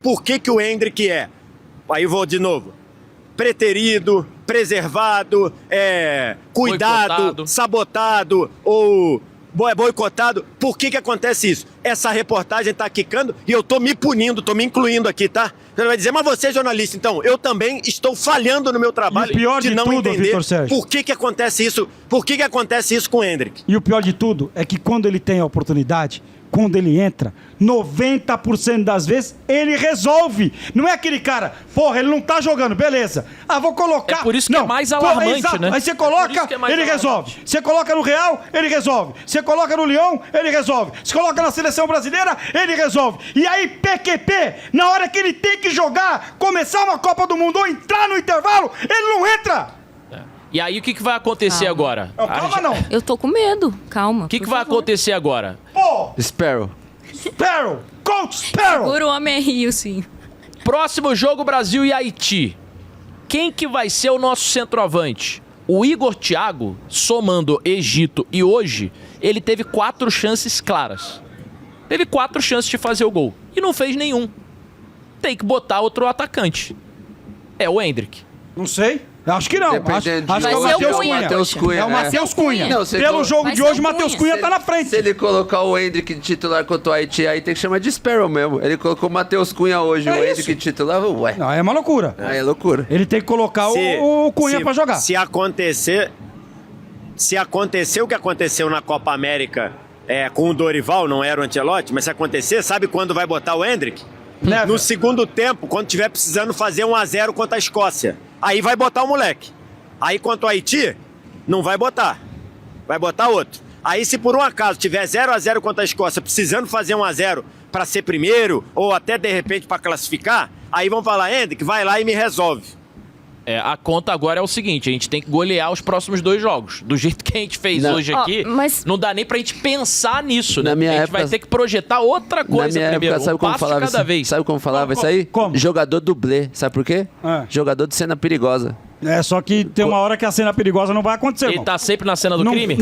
Por que o Endrick é? Aí vou de novo. Preterido, preservado, cuidado, boicotado, sabotado ou boicotado. Por que acontece isso? Essa reportagem tá quicando e eu tô me punindo, tô me incluindo aqui, tá? Você vai dizer, mas você é jornalista, então eu também estou falhando no meu trabalho de não tudo, entender Vitor Sérgio, por que acontece isso, por que acontece isso com o Endrick. E o pior de tudo é que quando ele tem a oportunidade, quando ele entra, 90% das vezes ele resolve. Não é aquele cara, porra, ele não tá jogando, beleza. Ah, vou colocar. É por isso que é mais alarmante, exato. né? Aí você coloca, É mais ele alarmante. resolve. Você coloca no Real, ele resolve. Você coloca no Leão, ele resolve. Você coloca na seleção brasileira, ele resolve. E aí, PQP, na hora que ele tem que jogar, começar uma Copa do Mundo ou entrar no intervalo, ele não entra. E aí, o que vai acontecer agora? Não, calma não. Eu tô com medo, calma. O que vai acontecer agora? Pô, Sparrow. Sparrow, Coach Sparrow. Segura o homem é rio, sim. Próximo jogo, Brasil e Haiti. Quem que vai ser o nosso centroavante? O Igor Thiago, somando Egito e hoje, ele teve 4 chances claras. Teve 4 chances de fazer o gol. E não fez nenhum. Tem que botar outro atacante. É o Endrick. Não sei. Acho que não. Acho que é o Vai ser o Matheus Cunha. Cunha. Matheus Cunha, É o Matheus Cunha. Não, você Pelo jogo Vai de ser hoje, o o Matheus Cunha. Cunha tá na frente. Se ele colocar o Endrick de titular contra o Haiti, aí tem que chamar de Sparrow mesmo. Ele colocou o Matheus Cunha hoje, É o isso. Endrick de titular, ué. Não, é uma loucura. Aí é loucura. Ele tem que colocar o Cunha pra jogar. Se acontecer o que aconteceu na Copa América com o Dorival, não era o Ancelotti, mas se acontecer, sabe quando vai botar o Endrick? Never. No segundo tempo, quando tiver precisando fazer 1-0 contra a Escócia. Aí vai botar o moleque. Aí contra o Haiti, não vai botar. Vai botar outro. Aí se por um acaso tiver 0-0 contra a Escócia, precisando fazer 1-0 para ser primeiro, ou até de repente para classificar, aí vão falar, Endrick, vai lá e me resolve. A conta agora é o seguinte, a gente tem que golear os próximos 2 jogos. Do jeito que a gente fez Não. hoje aqui, mas- não dá nem pra gente pensar nisso, né? Na minha A gente época- vai ter que projetar outra coisa Na minha primeiro, época, sabe um como passo de falava cada isso? vez. Sabe como falava isso aí? Como? Jogador dublê. Sabe por quê? É. Jogador de cena perigosa. É, só que tem uma hora que a cena perigosa não vai acontecer, Ele irmão. tá sempre na cena do não, crime?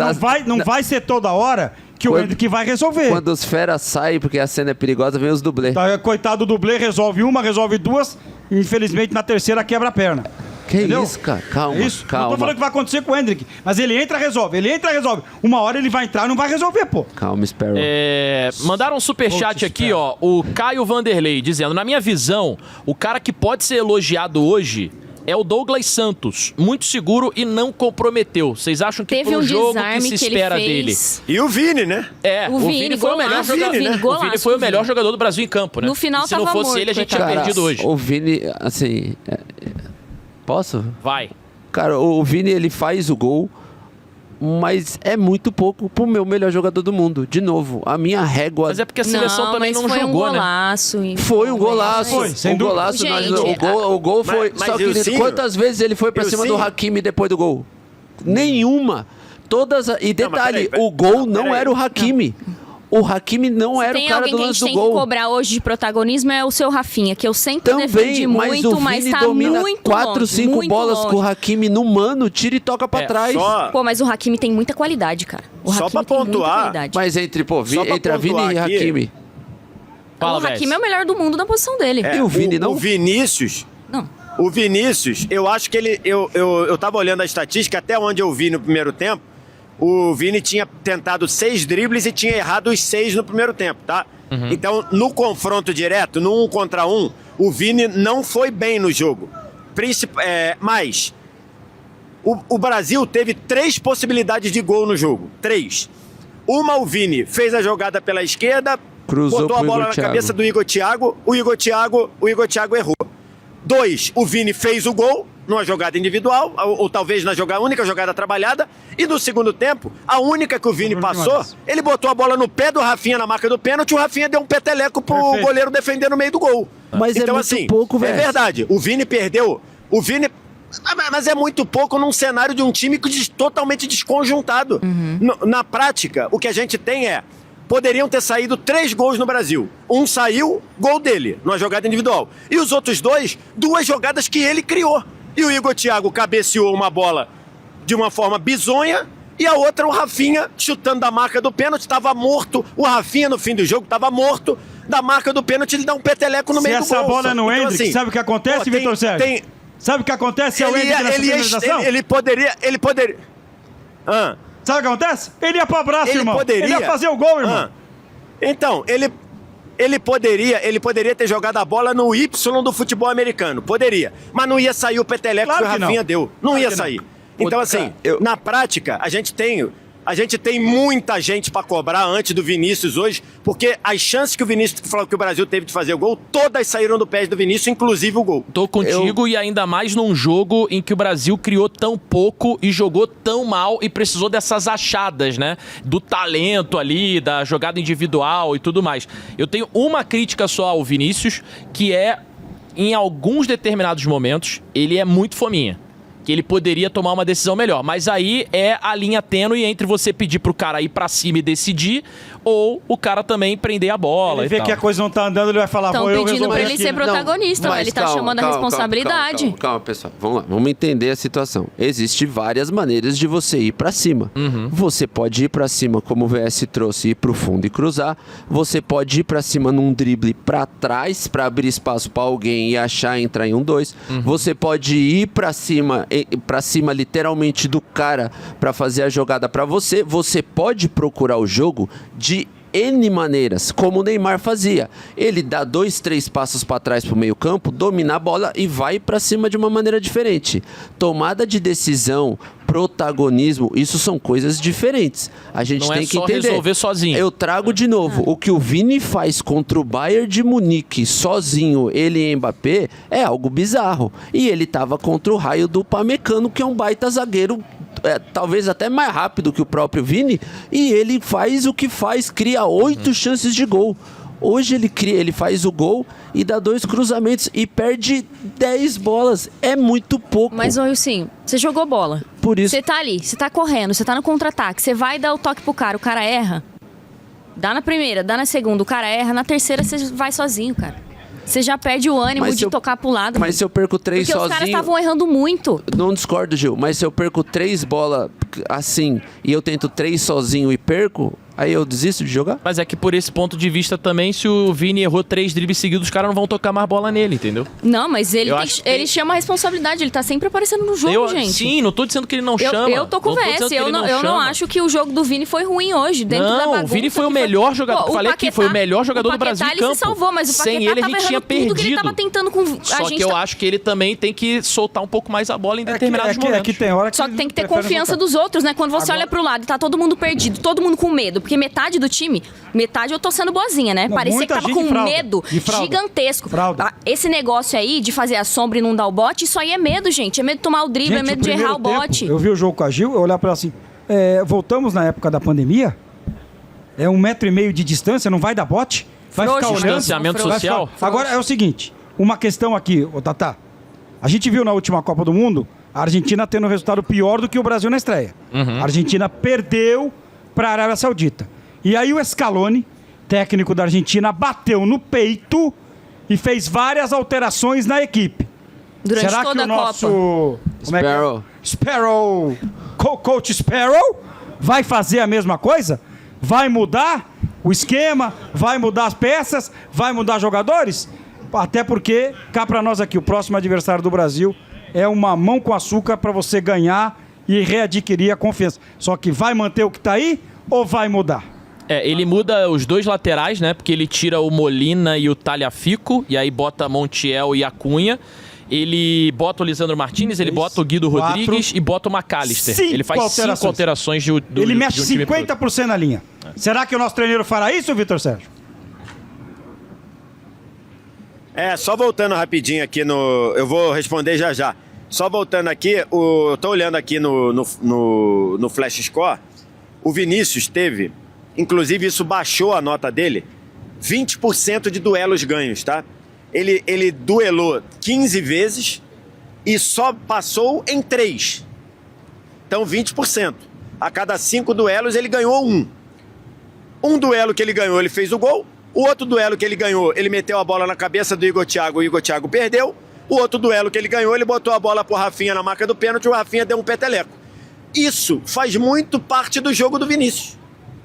Não vai ser toda hora que o Quando- Endrick vai resolver. Quando os feras saem porque a cena é perigosa, vem os dublê. Tá, coitado do dublê, resolve uma, resolve duas, e infelizmente na terceira quebra a perna. Que Entendeu? isso, cara? Calma, É isso. Não calma. tô falando que vai acontecer com o Endrick, mas ele entra, resolve. Ele entra, resolve. Uma hora ele vai entrar e não vai resolver, pô. Calma, Sparrow. Mandaram um superchat aqui, ó. O Caio Vanderlei dizendo: na minha visão, o cara que pode ser elogiado hoje é o Douglas Santos. Muito seguro e não comprometeu. Vocês acham que Teve pro um jogo desarme que se que ele espera fez. dele? E o Vini, né? O Vini foi o melhor golaço, jogador. Vini, O Vini golaço, foi o melhor Vini. jogador do Brasil em campo, né? No final E se não tava fosse morto, ele, a gente tinha coitado. perdido hoje. O Vini, assim... Posso? Vai. Cara, o Vini, ele faz o gol, mas é muito pouco pro meu melhor jogador do mundo. De novo, a minha régua... Mas é porque a seleção também mas não foi jogou, um né? golaço. E- Foi um golaço. Foi, sem um dúvida. golaço. Gente, O gol foi... mas só que Ilcinho, quantas vezes ele foi pra cima do Ilcinho. Hakimi depois do gol? Nenhuma. Todas... E Não, mas detalhe, peraí, o gol não peraí. era o Hakimi. O Hakimi não era o Tem cara alguém do que a lance gente do tem que gol. cobrar hoje de protagonismo é o seu Rafinha, que eu sempre defendi Também, mas muito, o mas Vini tá domina muito 4, longe, 5 muito bolas longe. com o Hakimi no mano, tira e toca pra trás. Pô, mas o Hakimi tem muita qualidade, cara. O Só Hakimi pra tem muita pontuar, qualidade. Mas entre, pô, Só pra entre a Vini pontuar e aqui, Hakimi. Fala, o Hakimi Vez. é o melhor do mundo na posição dele. E o Vini não? O Vinícius... Não. O Vinícius, eu acho que ele... Eu tava olhando a estatística, até onde eu vi no primeiro tempo, o Vini tinha tentado 6 dribles e tinha errado os 6 no primeiro tempo, tá? Então, no confronto direto, no 1 contra 1, o Vini não foi bem no jogo. Mas o Brasil teve 3 possibilidades de gol no jogo. 3. Uma, o Vini fez a jogada pela esquerda, Cruzou botou a pro bola Igor na Thiago. cabeça do Igor Thiago, o Igor Thiago errou. 2, o Vini fez o gol numa jogada individual, ou talvez na única jogada trabalhada. E no segundo tempo, a única que o Vini passou, ele botou a bola no pé do Rafinha na marca do pênalti, o Rafinha deu um peteleco pro Perfeito. goleiro defender no meio do gol. Mas é então, muito assim, pouco, é velho. verdade, o Vini perdeu. O Vini... Mas é muito pouco num cenário de um time totalmente desconjuntado. Na prática, o que a gente tem poderiam ter saído 3 gols no Brasil. Um saiu, gol dele, numa jogada individual. E os outros 2, 2 jogadas que ele criou. E o Igor Thiago cabeceou uma bola de uma forma bizonha, e a outra o Rafinha chutando da marca do pênalti, estava morto. O Rafinha no fim do jogo estava morto. da marca do pênalti, ele dá um peteleco no Se meio do gol. essa bola no Então, Hendrick, assim, sabe o que acontece, pô, Vitor Sérgio? Sabe o que acontece se é o Hendrick nessa finalização? ele poderia... Sabe o que acontece? Ele ia pro abraço, Ele irmão. poderia... Ele ia fazer o gol, irmão. Então, ele poderia ter jogado a bola no Y do futebol americano. Poderia. Mas não ia sair o peteleco Claro que o que Rafinha não. deu. Não Claro ia que não. sair. Então, assim, na prática, a gente tem muita gente pra cobrar antes do Vinícius hoje, porque as chances que o Brasil teve de fazer o gol, todas saíram do pé do Vinícius, inclusive o gol. Tô contigo e ainda mais num jogo em que o Brasil criou tão pouco e jogou tão mal e precisou dessas achadas, né? Do talento ali, da jogada individual e tudo mais. Eu tenho uma crítica só ao Vinícius, que é, em alguns determinados momentos, ele é muito fominha. Que ele poderia tomar uma decisão melhor. Mas aí é a linha tênue entre você pedir pro cara ir pra cima e decidir, ou o cara também prender a bola Ele e vê tal. que a coisa não tá andando, ele vai falar, Estão vou eu pedindo resolver pra ele aqui, ser né? protagonista, mas ele tá chamando a responsabilidade. Calma, pessoal. Vamos lá, vamos entender a situação. Existem várias maneiras de você ir pra cima. Você pode ir pra cima, como o VS trouxe, ir pro fundo e cruzar. Você pode ir pra cima num drible pra trás, pra abrir espaço pra alguém e achar entrar em 1-2. Você pode ir pra cima literalmente do cara pra fazer a jogada pra você. Você pode procurar o jogo de N maneiras, como o Neymar fazia. Ele dá 2, 3 passos para trás pro meio campo, domina a bola e vai para cima de uma maneira diferente. Tomada de decisão, protagonismo, isso são coisas diferentes. A gente Não tem é que só entender. resolver sozinho. Eu trago de novo, o que o Vini faz contra o Bayern de Munique, sozinho, ele e Mbappé, é algo bizarro. E ele tava contra o Raio do Upamecano, que é um baita zagueiro, talvez até mais rápido que o próprio Vini, e ele faz o que faz, cria 8 chances de gol. Hoje ele faz o gol e dá 2 cruzamentos e perde 10 bolas. É muito pouco. Mas, Wilson, você jogou bola. Por isso. Você tá ali, você tá correndo, você tá no contra-ataque, você vai dar o toque pro cara, o cara erra. Dá na primeira, dá na segunda, o cara erra, na terceira você vai sozinho, cara. Você já perde o ânimo de tocar pro lado. Mas se eu perco 3 porque sozinho... os caras estavam errando muito. Não discordo, Gil, mas se eu perco 3 bolas assim e eu tento 3 sozinho e perco, aí eu desisto de jogar? Mas é que por esse ponto de vista também, se o Vini errou 3 dribles seguidos, os caras não vão tocar mais bola nele, entendeu? Não, mas ele, Eu acho que- ele chama a responsabilidade, ele tá sempre aparecendo no jogo, gente. Sim, não tô dizendo que ele não chama. Eu tô com o Não tô dizendo VS, que eu ele não chama. acho que o jogo do Vini foi ruim hoje, dentro da Não, bagunça. o Vini foi o que melhor jogador. Pô, o Falei aqui, foi o melhor jogador do Brasil em Paquetá, ele campo. se salvou, mas o Sem Paquetá ele, a tava gente tinha errando tudo que ele perdido. tava tentando com... Só que eu acho que ele também tem que soltar um pouco mais a bola em determinados momentos. que tem hora que Só que ele tem que ter prefere confiança voltar. dos outros, né? Quando você Agora- olha pro lado e tá todo mundo perdido, todo mundo com medo, porque metade do time, metade eu tô sendo boazinha, né? Não, Parecia que muita tava gente com de fralda. medo De fralda. gigantesco. Fralda. Ah, esse negócio aí de fazer a sombra e não dar o bote, isso aí é medo, gente. É medo de tomar o drible, é medo de errar o primeiro bote. tempo, eu vi o jogo com a Gil, eu olhar pra ela assim, voltamos na época da pandemia, 1,5 metro de distância, não vai dar bote? Vai Frouxo, ficar olhando? distanciamento Vai social. ficar- Agora é o seguinte, uma questão aqui, ô Tatá. A gente viu na última Copa do Mundo a Argentina tendo um resultado pior do que o Brasil na estreia. A Argentina perdeu para a Arábia Saudita. E aí o Scaloni, técnico da Argentina, bateu no peito e fez várias alterações na equipe. Durante Será toda que o a nosso... Copa. Como é que é? Sparrow. Sparrow, Coach Sparrow, vai fazer a mesma coisa? Vai mudar o esquema? Vai mudar as peças? Vai mudar jogadores? Até porque, cá pra nós aqui, o próximo adversário do Brasil é uma mão com açúcar pra você ganhar e readquirir a confiança. Só que vai manter o que tá aí ou vai mudar? Ele muda os 2 laterais, né? Porque ele tira o Molina e o Tagliafico, e aí bota Montiel e Acunha. Ele bota o Lisandro Martinez, ele bota o Guido 4, Rodrigues e bota o McAllister. 5 Ele faz 5 alterações do Ele mexe de um time pro outro. 50% na linha. Será que o nosso treino fará isso, Vitor Sérgio? Só voltando rapidinho aqui no... Eu vou responder já já. Só voltando aqui, eu tô olhando aqui no Flash Score, o Vinícius teve, inclusive isso baixou a nota dele, 20% de duelos ganhos, tá? Ele duelou 15 vezes e só passou em 3. Então 20%. A cada 5 duelos ele ganhou 1. Um duelo que ele ganhou, ele fez o gol. O outro duelo que ele ganhou, ele meteu a bola na cabeça do Igor Thiago, o Igor Thiago perdeu. O outro duelo que ele ganhou, ele botou a bola pro Rafinha na marca do pênalti, o Rafinha deu um peteleco. Isso faz muito parte do jogo do Vinícius.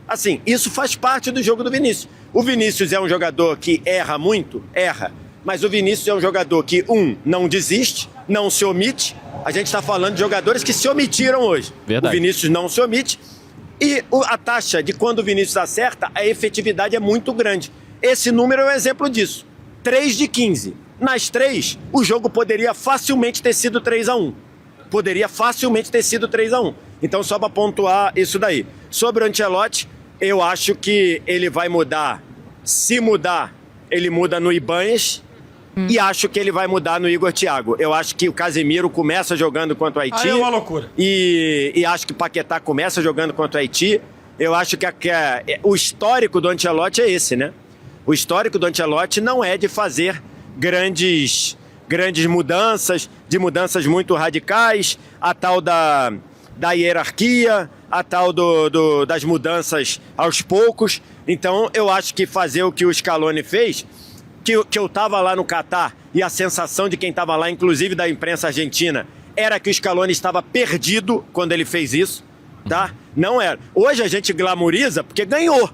Assim, isso faz parte do jogo do Vinícius. O Vinícius é um jogador que erra muito? Erra. Mas o Vinícius é um jogador que, não desiste, não se omite. A gente está falando de jogadores que se omitiram hoje. Verdade. O Vinícius não se omite. E a taxa de quando o Vinícius acerta, a efetividade é muito grande. Esse número é um exemplo disso. 3 de 15. Nas 3, o jogo poderia facilmente ter sido 3-1. Poderia facilmente ter sido 3-1. Então, só para pontuar isso daí. Sobre o Ancelotti, eu acho que ele vai mudar. Se mudar, ele muda no Ibanez. E acho que ele vai mudar no Igor Thiago. Eu acho que o Casemiro começa jogando contra o Haiti. Aí é uma loucura. E acho que o Paquetá começa jogando contra o Haiti. Eu acho que o histórico do Ancelotti é esse, né? O histórico do Ancelotti não é de fazer grandes mudanças, de mudanças muito radicais, a tal da hierarquia, a tal das mudanças aos poucos. Então, eu acho que fazer o que o Scaloni fez, que eu estava lá no Catar, e a sensação de quem estava lá, inclusive da imprensa argentina, era que o Scaloni estava perdido quando ele fez isso, tá? Não era. Hoje a gente glamoriza porque ganhou.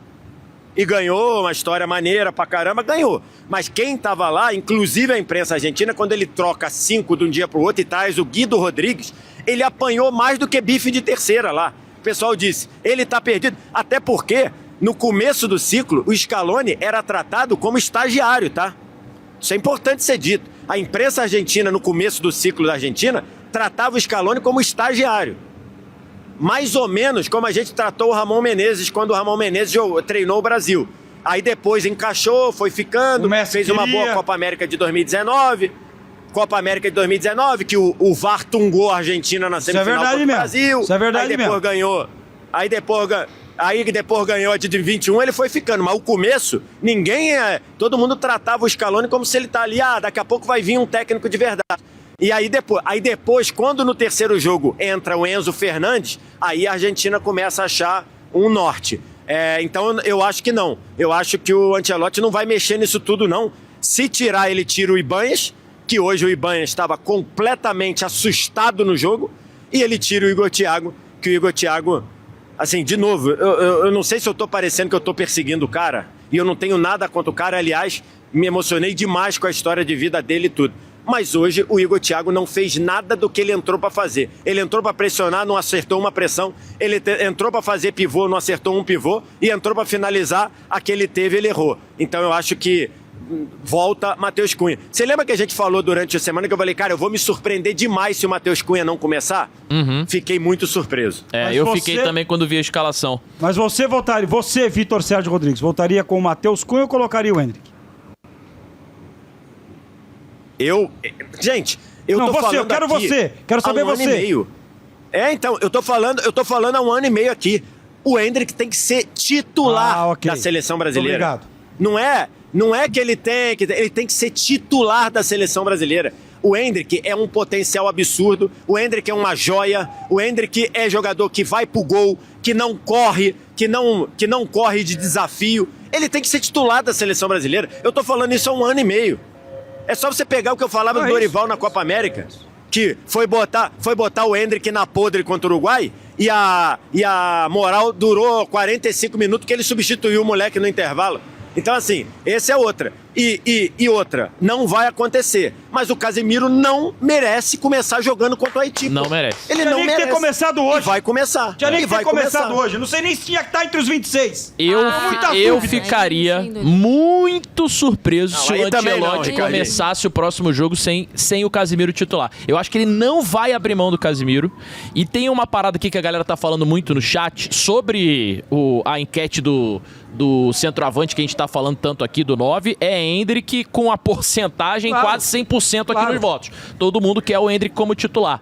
E ganhou, uma história maneira pra caramba, ganhou. Mas quem estava lá, inclusive a imprensa argentina, quando ele troca 5 de um dia pro outro e traz o Guido Rodrigues, ele apanhou mais do que bife de terceira lá. O pessoal disse, ele tá perdido. Até porque, no começo do ciclo, o Scaloni era tratado como estagiário, tá? Isso é importante ser dito. A imprensa argentina, no começo do ciclo da Argentina, tratava o Scaloni como estagiário. Mais ou menos como a gente tratou o Ramon Menezes quando o Ramon Menezes treinou o Brasil. Aí depois encaixou, foi ficando, fez uma boa Copa América de 2019. Copa América de 2019, que o VAR tungou a Argentina na semifinal contra o Brasil. Isso é verdade aí depois mesmo. ganhou. Aí depois ganhou a de 21, ele foi ficando. Mas o começo, todo mundo tratava o Scaloni como se ele tá ali, daqui a pouco vai vir um técnico de verdade. E aí depois, quando no terceiro jogo entra o Enzo Fernandes, aí a Argentina começa a achar um norte. Então eu acho que não. Eu acho que o Ancelotti não vai mexer nisso tudo, não. Se tirar, ele tira o Ibanez, que hoje o Ibanez estava completamente assustado no jogo, e ele tira o Igor Thiago, que o Igor Thiago, assim, de novo, eu não sei se eu tô parecendo que eu tô perseguindo o cara, e eu não tenho nada contra o cara, aliás, me emocionei demais com a história de vida dele e tudo. Mas hoje o Igor Thiago não fez nada do que ele entrou para fazer. Ele entrou para pressionar, não acertou uma pressão. Ele entrou para fazer pivô, não acertou um pivô. E entrou para finalizar, a que ele teve, ele errou. Então eu acho que volta Matheus Cunha. Você lembra que a gente falou durante a semana que eu falei, cara, eu vou me surpreender demais se o Matheus Cunha não começar? Fiquei muito surpreso. Fiquei também quando vi a escalação. Mas você votaria, Vitor Sérgio Rodrigues, votaria com o Matheus Cunha ou colocaria o Hendrick? Gente, eu tô falando eu quero aqui você. Quero saber há um você. ano e meio. Então, eu tô falando há um ano e meio aqui. O Hendrick tem que ser titular da seleção brasileira. Obrigado. Não é que ele tem que ser titular da seleção brasileira. O Hendrick é um potencial absurdo, o Hendrick é uma joia, o Hendrick é jogador que vai pro gol, que não corre, que não corre de desafio. Ele tem que ser titular da seleção brasileira. Eu tô falando isso há um ano e meio. É só você pegar o que eu falava do Dorival na Copa América, que foi botar o Hendrick na podre contra o Uruguai e a moral durou 45 minutos que ele substituiu o moleque no intervalo. Então, assim, essa é outra. E outra, não vai acontecer. Mas o Casemiro não merece começar jogando contra o Haiti. Não merece. Ele não merece. Tinha que ter começado hoje. E vai começar. Tinha nem que ter começado hoje. Não sei nem se tinha que estar entre os 26. Eu ficaria muito surpreso se o Ancelotti começasse o próximo jogo sem o Casemiro titular. Eu acho que ele não vai abrir mão do Casemiro. E tem uma parada aqui que a galera tá falando muito no chat sobre a enquete do centroavante que a gente tá falando tanto aqui, do 9, é Hendrick com a porcentagem quase 100% aqui nos votos. Todo mundo quer o Hendrick como titular.